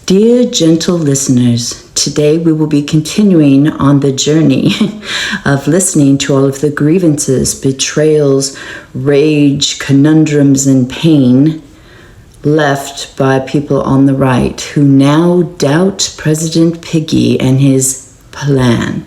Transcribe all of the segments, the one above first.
Dear gentle listeners, today we will be continuing on the journey of listening to all of the grievances, betrayals, rage, conundrums, and pain left by people on the right who now doubt President Piggy and his plan.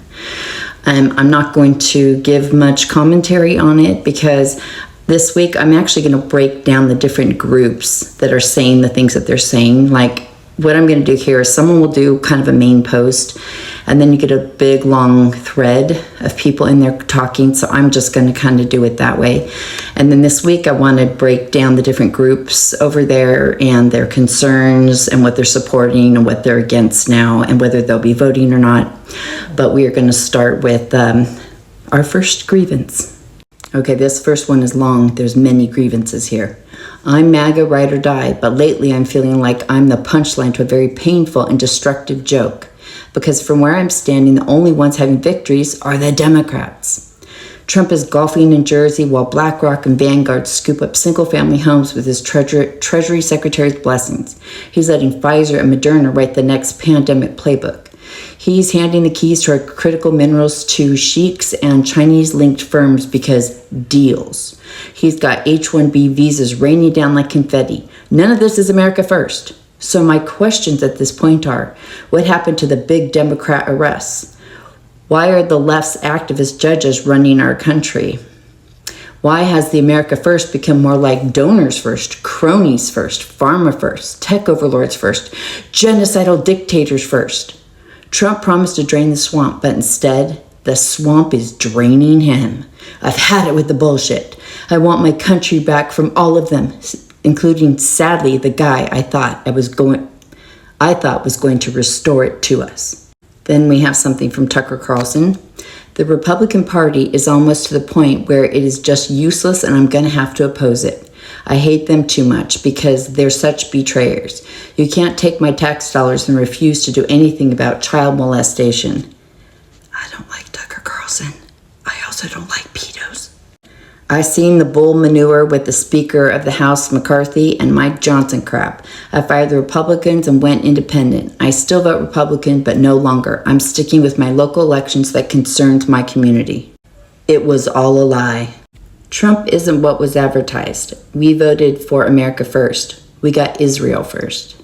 I'm not going to give much commentary on it because this week I'm actually going to break down the different groups that are saying the things that they're saying. Like, what I'm going to do here is someone will do kind of a main post, and then you get a big long thread of people in there talking. So I'm just going to kind of do it that way. And then this week I want to break down the different groups over there and their concerns and what they're supporting and what they're against now and whether they'll be voting or not. But we are going to start with our first grievance. Okay, this first one is long. There's many grievances here. I'm Maga, ride or die, but lately I'm feeling like I'm the punchline to a very painful and destructive joke. Because from where I'm standing, the only ones having victories are the Democrats. Trump is golfing in Jersey while BlackRock and Vanguard scoop up single-family homes with his Treasury Secretary's blessings. He's letting Pfizer and Moderna write the next pandemic playbook. He's handing the keys to our critical minerals to sheiks and Chinese-linked firms because deals. He's got H-1B visas raining down like confetti. None of this is America first. So my questions at this point are, what happened to the big Democrat arrests? Why are the left's activist judges running our country? Why has the America first become more like donors first, cronies first, pharma first, tech overlords first, genocidal dictators first? Trump promised to drain the swamp, but instead, the swamp is draining him. I've had it with the bullshit. I want my country back from all of them, including, sadly, the guy I thought was going to restore it to us. Then we have something from Tucker Carlson. The Republican Party is almost to the point where it is just useless and I'm going to have to oppose it. I hate them too much because they're such betrayers. You can't take my tax dollars and refuse to do anything about child molestation. I don't like Tucker Carlson. I also don't like pedos. I seen the bull manure with the Speaker of the House, McCarthy, and Mike Johnson crap. I fired the Republicans and went independent. I still vote Republican, but no longer. I'm sticking with my local elections that concerns my community. It was all a lie. Trump isn't what was advertised. We voted for America first. We got Israel first.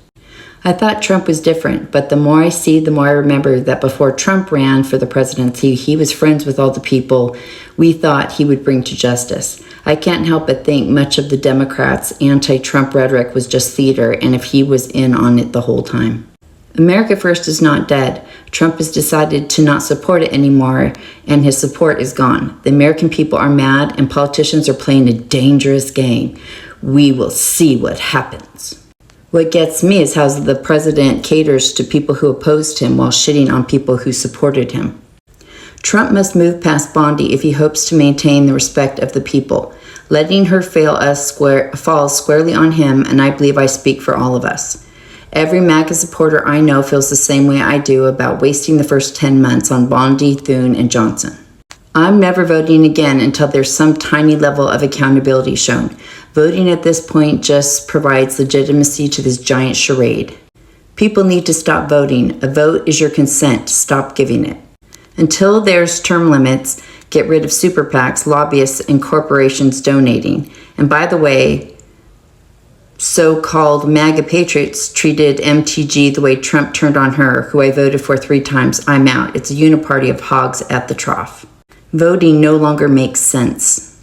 I thought Trump was different, but the more I see, the more I remember that before Trump ran for the presidency, he was friends with all the people we thought he would bring to justice. I can't help but think much of the Democrats' anti-Trump rhetoric was just theater, and if he was in on it the whole time. America First is not dead. Trump has decided to not support it anymore, and his support is gone. The American people are mad, and politicians are playing a dangerous game. We will see what happens. What gets me is how the president caters to people who opposed him while shitting on people who supported him. Trump must move past Bondi if he hopes to maintain the respect of the people. Letting her fail us falls squarely on him, and I believe I speak for all of us. Every MAGA supporter I know feels the same way I do about wasting the first 10 months on Bondi, Thune, and Johnson. I'm never voting again until there's some tiny level of accountability shown. Voting at this point just provides legitimacy to this giant charade. People need to stop voting. A vote is your consent. Stop giving it. Until there's term limits, get rid of super PACs, lobbyists, and corporations donating. And by the way, so-called MAGA patriots treated MTG the way Trump turned on her, who I voted for 3 times. I'm out. It's a uniparty of hogs at the trough. Voting no longer makes sense.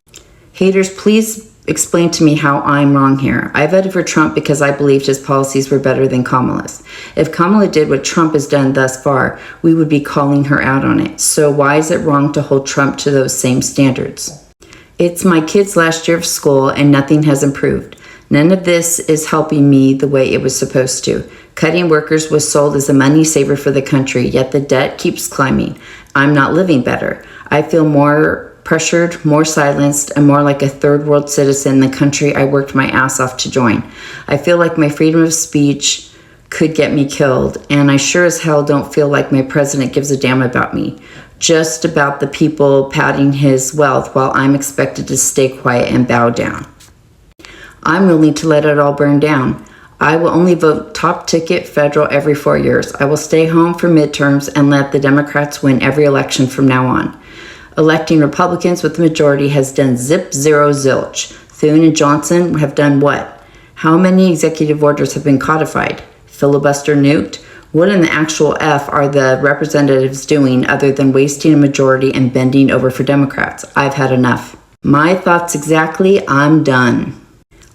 Haters, please explain to me how I'm wrong here. I voted for Trump because I believed his policies were better than Kamala's. If Kamala did what Trump has done thus far, we would be calling her out on it. So why is it wrong to hold Trump to those same standards? It's my kid's last year of school and nothing has improved. None of this is helping me the way it was supposed to. Cutting workers was sold as a money saver for the country, yet the debt keeps climbing. I'm not living better. I feel more pressured, more silenced, and more like a third world citizen in the country I worked my ass off to join. I feel like my freedom of speech could get me killed, and I sure as hell don't feel like my president gives a damn about me. Just about the people padding his wealth while I'm expected to stay quiet and bow down. I'm willing to let it all burn down. I will only vote top ticket federal every 4 years. I will stay home for midterms and let the Democrats win every election from now on. Electing Republicans with the majority has done zip, zero, zilch. Thune and Johnson have done what? How many executive orders have been codified? Filibuster nuked? What in the actual F are the representatives doing other than wasting a majority and bending over for Democrats? I've had enough. My thoughts exactly, I'm done.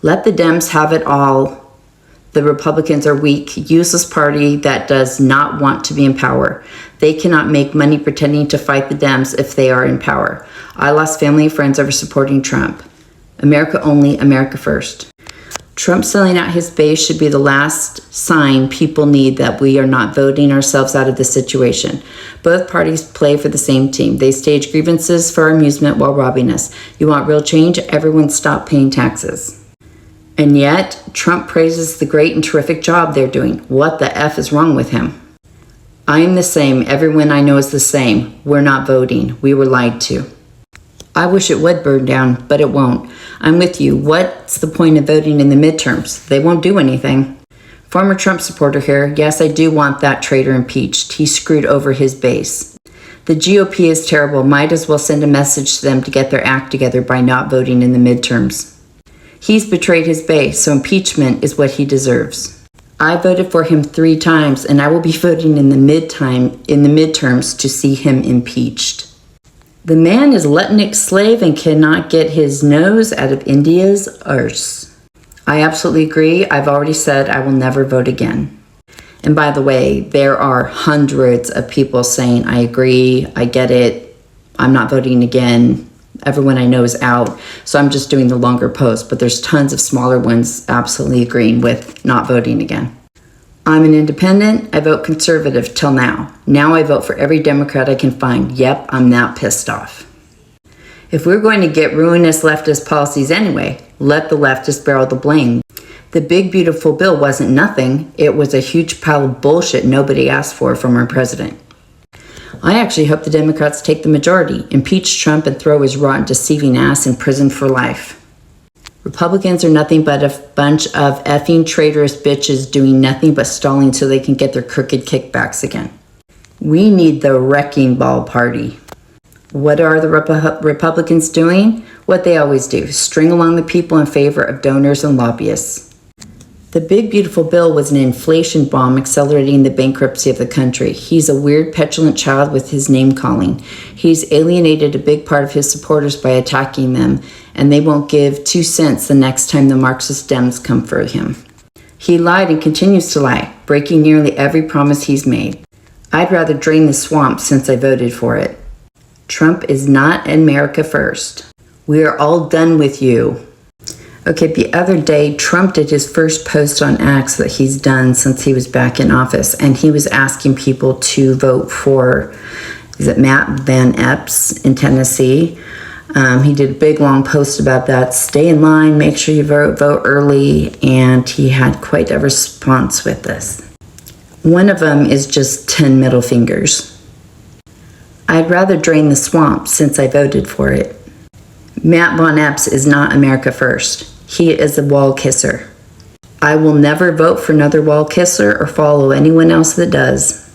Let the Dems have it all. The Republicans are weak, useless party that does not want to be in power. They cannot make money pretending to fight the Dems if they are in power. I lost family and friends over supporting Trump. America only, America first. Trump selling out his base should be the last sign people need that we are not voting ourselves out of the situation. Both parties play for the same team. They stage grievances for our amusement while robbing us. You want real change? Everyone stop paying taxes. And yet, Trump praises the great and terrific job they're doing. What the F is wrong with him? I'm the same. Everyone I know is the same. We're not voting. We were lied to. I wish it would burn down, but it won't. I'm with you. What's the point of voting in the midterms? They won't do anything. Former Trump supporter here. Yes, I do want that traitor impeached. He screwed over his base. The GOP is terrible. Might as well send a message to them to get their act together by not voting in the midterms. He's betrayed his base, so impeachment is what he deserves. I voted for him 3 times, and I will be voting in the midterms to see him impeached. The man is Letnick's slave and cannot get his nose out of India's arse. I absolutely agree. I've already said I will never vote again. And by the way, there are hundreds of people saying, I agree, I get it, I'm not voting again. Everyone I know is out, so I'm just doing the longer post, but there's tons of smaller ones absolutely agreeing with not voting again. I'm an independent. I vote conservative till now. Now I vote for every Democrat I can find. Yep, I'm that pissed off. If we're going to get ruinous leftist policies anyway, let the leftists bear all the blame. The big beautiful bill wasn't nothing. It was a huge pile of bullshit nobody asked for from our president. I actually hope the Democrats take the majority, impeach Trump, and throw his rotten, deceiving ass in prison for life. Republicans are nothing but a bunch of effing traitorous bitches doing nothing but stalling so they can get their crooked kickbacks again. We need the wrecking ball party. What are the Republicans doing? What they always do, string along the people in favor of donors and lobbyists. The big beautiful bill was an inflation bomb accelerating the bankruptcy of the country. He's a weird, petulant child with his name calling. He's alienated a big part of his supporters by attacking them, and they won't give 2 cents the next time the Marxist Dems come for him. He lied and continues to lie, breaking nearly every promise he's made. I'd rather drain the swamp since I voted for it. Trump is not America first. We are all done with you. Okay, the other day, Trump did his first post on X that he's done since he was back in office, and he was asking people to vote for, is it Matt Van Epps in Tennessee? He did a big, long post about that. Stay in line, make sure you vote early, and he had quite a response with this. One of them is just 10 middle fingers. I'd rather drain the swamp since I voted for it. Matt Van Epps is not America first. He is a wall kisser. I will never vote for another wall kisser or follow anyone else that does.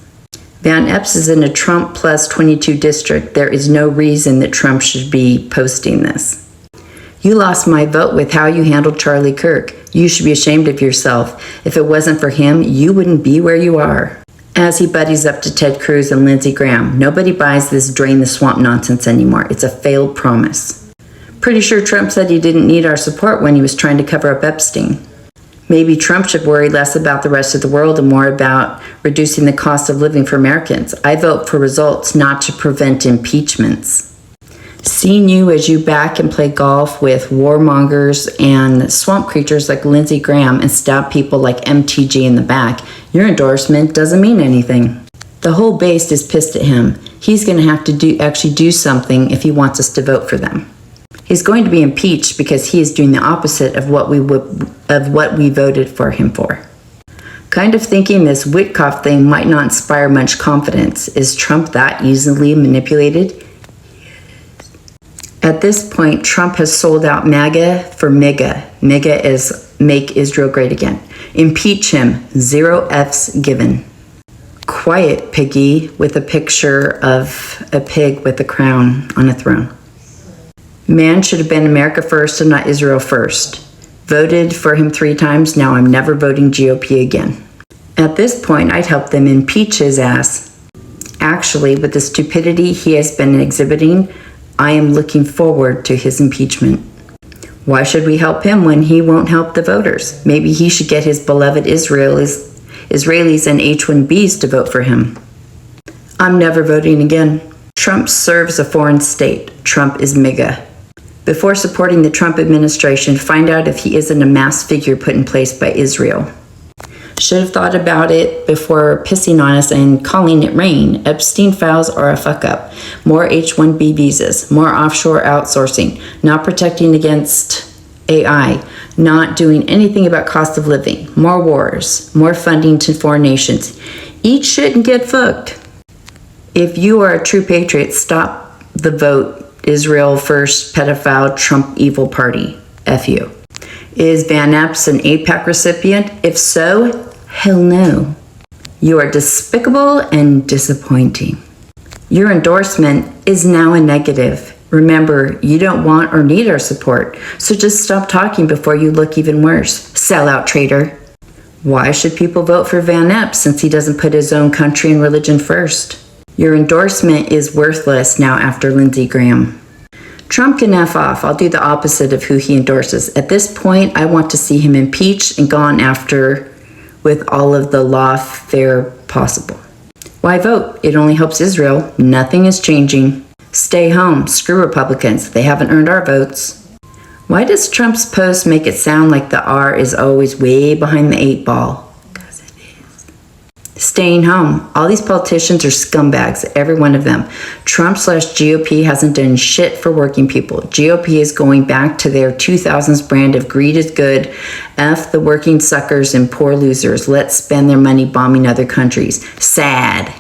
Van Epps is in a Trump plus 22 district. There is no reason that Trump should be posting this. You lost my vote with how you handled Charlie Kirk. You should be ashamed of yourself. If it wasn't for him, you wouldn't be where you are. As he buddies up to Ted Cruz and Lindsey Graham, nobody buys this drain the swamp nonsense anymore. It's a failed promise. Pretty sure Trump said he didn't need our support when he was trying to cover up Epstein. Maybe Trump should worry less about the rest of the world and more about reducing the cost of living for Americans. I vote for results, not to prevent impeachments. Seeing you as you back and play golf with warmongers and swamp creatures like Lindsey Graham and stab people like MTG in the back, your endorsement doesn't mean anything. The whole base is pissed at him. He's going to have to actually do something if he wants us to vote for them. He's going to be impeached because he is doing the opposite of what we voted for him for. Kind of thinking this Witkoff thing might not inspire much confidence. Is Trump that easily manipulated? At this point, Trump has sold out MAGA for MIGA. MIGA is Make Israel Great Again. Impeach him, 0 Fs given. Quiet piggy with a picture of a pig with a crown on a throne. Man should have been America first and not Israel first. Voted for him 3 times, now I'm never voting GOP again. At this point, I'd help them impeach his ass. Actually, with the stupidity he has been exhibiting, I am looking forward to his impeachment. Why should we help him when he won't help the voters? Maybe he should get his beloved Israelis and H-1Bs to vote for him. I'm never voting again. Trump serves a foreign state. Trump is Maga. Before supporting the Trump administration, find out if he isn't a mass figure put in place by Israel. Should have thought about it before pissing on us and calling it rain. Epstein files are a fuck up. More H-1B visas, more offshore outsourcing, not protecting against AI, not doing anything about cost of living, more wars, more funding to foreign nations. Eat shit and get fucked. If you are a true patriot, stop the vote Israel first pedophile Trump evil party. F you. Is Van Epps an AIPAC recipient? If so, hell no. You are despicable and disappointing. Your endorsement is now a negative. Remember, you don't want or need our support, so just stop talking before you look even worse. Sellout traitor. Why should people vote for Van Epps since he doesn't put his own country and religion first? Your endorsement is worthless now after Lindsey Graham. Trump can F off. I'll do the opposite of who he endorses. At this point, I want to see him impeached and gone after with all of the lawfare possible. Why vote? It only helps Israel. Nothing is changing. Stay home. Screw Republicans. They haven't earned our votes. Why does Trump's post make it sound like the R is always way behind the 8 ball? Because it is. Staying home. All these politicians are scumbags, every one of them. Trump/GOP hasn't done shit for working people. GOP is going back to their 2000s brand of greed is good, F the working suckers and poor losers. Let's spend their money bombing other countries. Sad.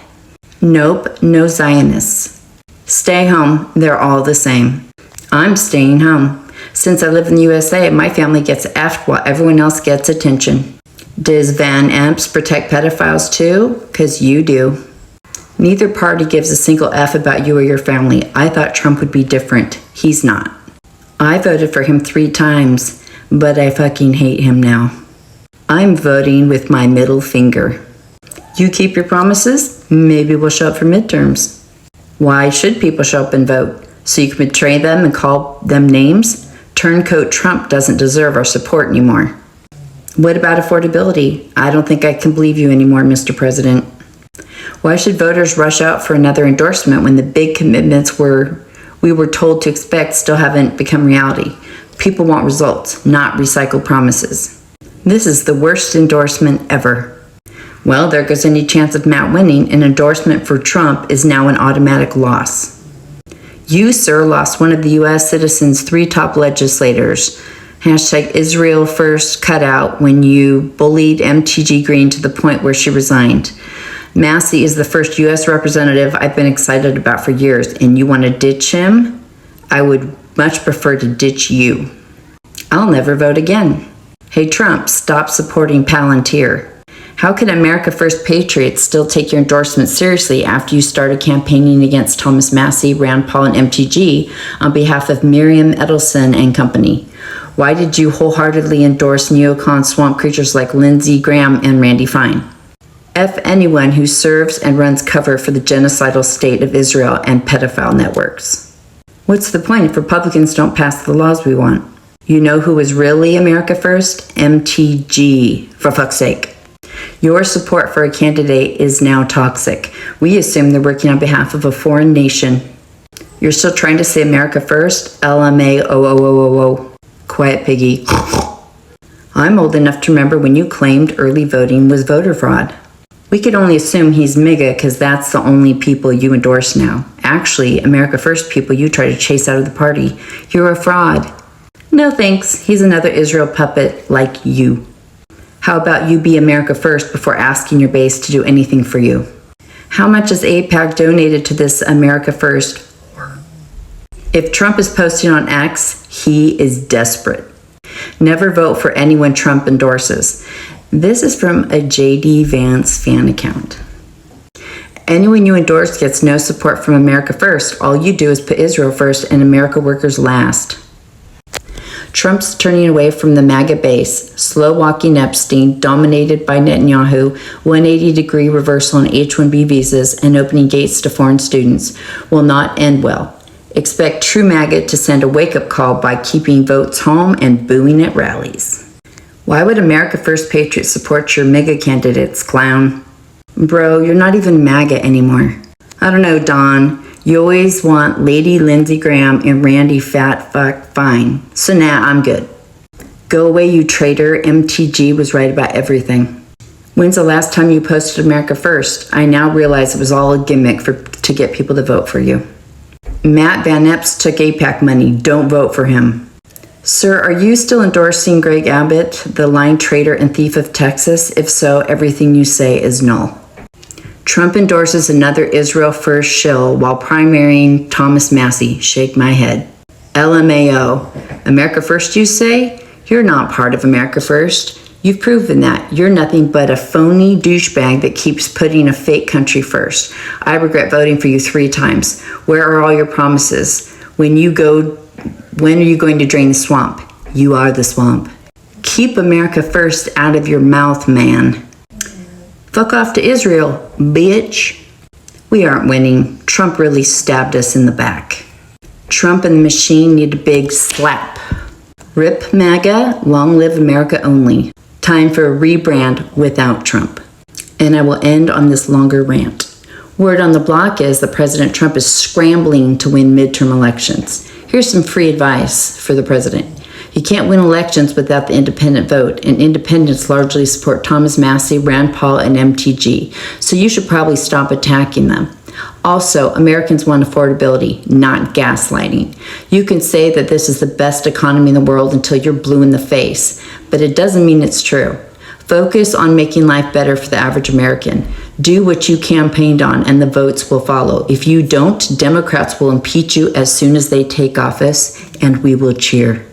Nope, no Zionists. Stay home. They're all the same. I'm staying home. Since I live in the USA, my family gets F'd while everyone else gets attention. Does Van Epps protect pedophiles too? 'Cause you do. Neither party gives a single F about you or your family. I thought Trump would be different. He's not. I voted for him 3 times, but I fucking hate him now. I'm voting with my middle finger. You keep your promises? Maybe we'll show up for midterms. Why should people show up and vote? So you can betray them and call them names? Turncoat Trump doesn't deserve our support anymore. What about affordability? I don't think I can believe you anymore, Mr. President. Why should voters rush out for another endorsement when the big commitments we were told to expect still haven't become reality? People want results, not recycled promises. This is the worst endorsement ever. Well, there goes any chance of Matt winning. An endorsement for Trump is now an automatic loss. You, sir, lost one of the U.S. citizens' 3 top legislators. Hashtag Israel first cutout when you bullied MTG Green to the point where she resigned. Massey is the first U.S. representative I've been excited about for years, and you want to ditch him? I would much prefer to ditch you. I'll never vote again. Hey, Trump, stop supporting Palantir. How can America First patriots still take your endorsement seriously after you started campaigning against Thomas Massey, Rand Paul, and MTG on behalf of Miriam Edelson and company? Why did you wholeheartedly endorse neocon swamp creatures like Lindsey Graham and Randy Fine? F anyone who serves and runs cover for the genocidal state of Israel and pedophile networks. What's the point if Republicans don't pass the laws we want? You know who was really America First? MTG, for fuck's sake. Your support for a candidate is now toxic. We assume they're working on behalf of a foreign nation. You're still trying to say America First? LMAO. Quiet piggy. I'm old enough to remember when you claimed early voting was voter fraud. We could only assume he's MAGA because that's the only people you endorse now. Actually, America First people you try to chase out of the party. You're a fraud. No thanks. He's another Israel puppet like you. How about you be America First before asking your base to do anything for you? How much has AIPAC donated to this America First? If Trump is posting on X, he is desperate. Never vote for anyone Trump endorses. This is from a J.D. Vance fan account. Anyone you endorse gets no support from America First. All you do is put Israel first and America workers last. Trump's turning away from the Maga base, slow-walking Epstein, dominated by Netanyahu, 180-degree reversal on H-1B visas, and opening gates to foreign students will not end well. Expect true MAGA to send a wake-up call by keeping votes home and booing at rallies. Why would America First Patriots support your mega candidates, clown? Bro, you're not even MAGA anymore. I don't know, Don. You always want Lady Lindsey Graham and Randy Fat Fuck Fine. So nah, I'm good. Go away, you traitor. MTG was right about everything. When's the last time you posted America First? I now realize it was all a gimmick to get people to vote for you. Matt Van Epps took AIPAC money. Don't vote for him. Sir, are you still endorsing Greg Abbott, the lying traitor and thief of Texas? If so, everything you say is null. Trump endorses another Israel First shill while primarying Thomas Massie. Shake my head. LMAO. America First, you say? You're not part of America First. You've proven that. You're nothing but a phony douchebag that keeps putting a fake country first. I regret voting for you 3 times. Where are all your promises? When are you going to drain the swamp? You are the swamp. Keep America First out of your mouth, man. Fuck off to Israel, bitch. We aren't winning. Trump really stabbed us in the back. Trump and the machine need a big slap. Rip MAGA, long live America only. Time for a rebrand without Trump. And I will end on this longer rant. Word on the block is that President Trump is scrambling to win midterm elections. Here's some free advice for the president. You can't win elections without the independent vote, and independents largely support Thomas Massie, Rand Paul, and MTG, so you should probably stop attacking them. Also, Americans want affordability, not gaslighting. You can say that this is the best economy in the world until you're blue in the face, but it doesn't mean it's true. Focus on making life better for the average American. Do what you campaigned on, and the votes will follow. If you don't, Democrats will impeach you as soon as they take office, and we will cheer.